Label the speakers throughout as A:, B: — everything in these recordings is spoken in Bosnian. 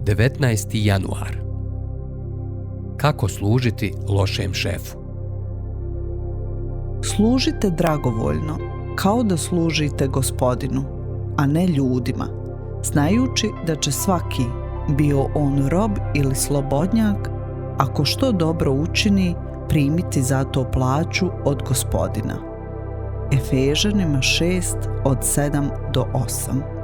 A: 19. januar. Kako služiti lošem šefu?
B: Služite dragovoljno, kao da služite Gospodinu, a ne ljudima, znajući da će svaki, bio on rob ili slobodnjak, ako što dobro učini, primiti za to plaću od Gospodina. Efežanima 6 od 7 do 8.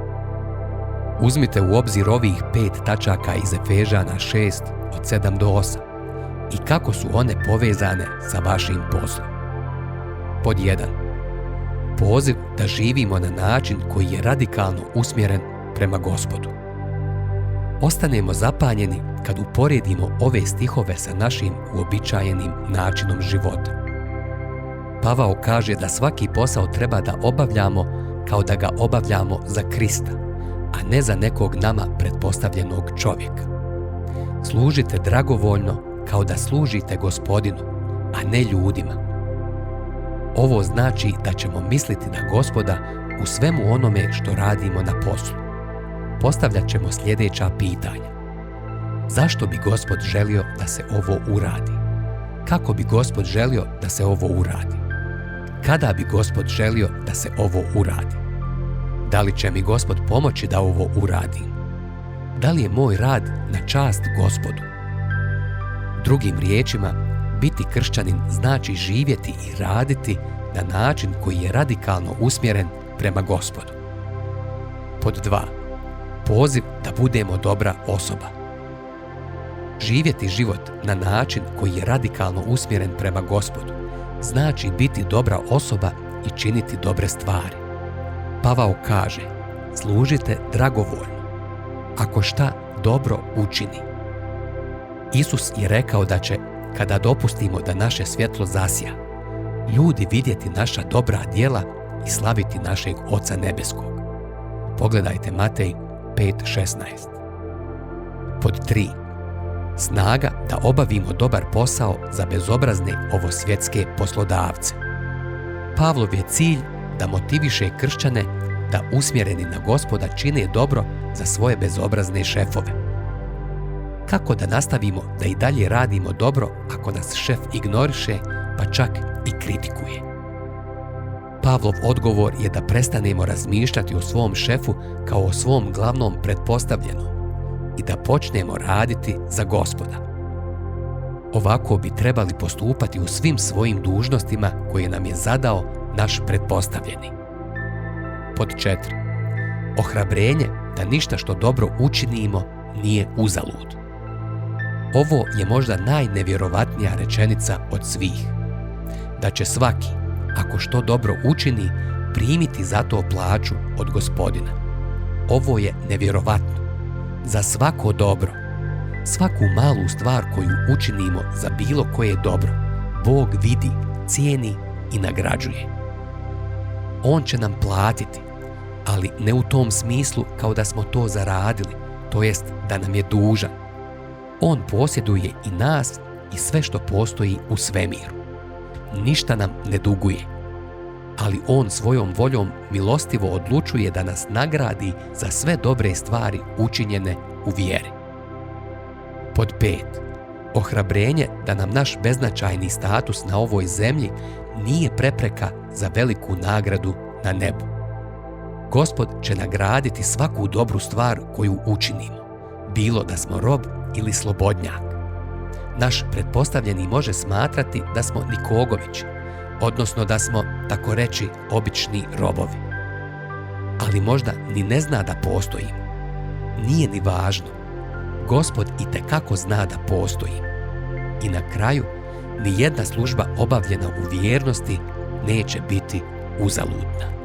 A: Uzmite u obzir ovih 5 tačaka iz Efežana 6 od 7 do 8 i kako su one povezane sa vašim poslom. Pod 1. Poziv da živimo na način koji je radikalno usmjeren prema Gospodu. Ostanemo zapanjeni kad uporedimo ove stihove sa našim uobičajenim načinom života. Pavao kaže da svaki posao treba da obavljamo kao da ga obavljamo za Krista, a ne za nekog nama pretpostavljenog čovjeka. Služite dragovoljno kao da služite Gospodinu, a ne ljudima. Ovo znači da ćemo misliti na Gospoda u svemu onome što radimo na poslu. Postavljat ćemo sljedeća pitanja. Zašto bi Gospod želio da se ovo uradi? Kako bi Gospod želio da se ovo uradi? Kada bi Gospod želio da se ovo uradi? Da li će mi Gospod pomoći da ovo uradim? Da li je moj rad na čast Gospodu? Drugim riječima, biti kršćanin znači živjeti i raditi na način koji je radikalno usmjeren prema Gospodu. Pod 2. Poziv da budemo dobra osoba. Živjeti život na način koji je radikalno usmjeren prema Gospodu znači biti dobra osoba i činiti dobre stvari. Pavao kaže, služite dragovoljno, ako šta dobro učini. Isus je rekao da će, kada dopustimo da naše svjetlo zasja, ljudi vidjeti naša dobra djela i slaviti našeg Oca Nebeskog. Pogledajte Matej 5.16. Pod 3. Snaga da obavimo dobar posao za bezobrazne ovosvjetske poslodavce. Pavlov je cilj da motiviše kršćane da usmjereni na Gospoda čine dobro za svoje bezobrazne šefove. Kako da nastavimo da i dalje radimo dobro ako nas šef ignoriše, pa čak i kritikuje? Pavlov odgovor je da prestanemo razmišljati o svom šefu kao o svom glavnom pretpostavljenom i da počnemo raditi za Gospoda. Ovako bi trebali postupati u svim svojim dužnostima koje nam je zadao naš pretpostavljeni. Pod 4. Ohrabrenje da ništa što dobro učinimo nije uzalud. Ovo je možda najnevjerovatnija rečenica od svih. Da će svaki, ako što dobro učini, primiti za to plaću od Gospodina. Ovo je nevjerovatno. Za svako dobro, svaku malu stvar koju učinimo za bilo koje dobro, Bog vidi, cijeni i nagrađuje. On će nam platiti, ali ne u tom smislu kao da smo to zaradili, to jest da nam je dužan. On posjeduje i nas i sve što postoji u svemiru. Ništa nam ne duguje, ali on svojom voljom milostivo odlučuje da nas nagradi za sve dobre stvari učinjene u vjeri. Pod 5. Ohrabrenje da nam naš beznačajni status na ovoj zemlji nije prepreka za veliku nagradu na nebu. Gospod će nagraditi svaku dobru stvar koju učinimo, bilo da smo rob ili slobodnjak. Naš pretpostavljeni može smatrati da smo nikogovići, odnosno da smo, tako reći, obični robovi. Ali možda ni ne zna da postojimo. Nije ni važno. Gospod itekako zna da postojimo. I na kraju, ni jedna služba obavljena u vjernosti neće biti uzaludna.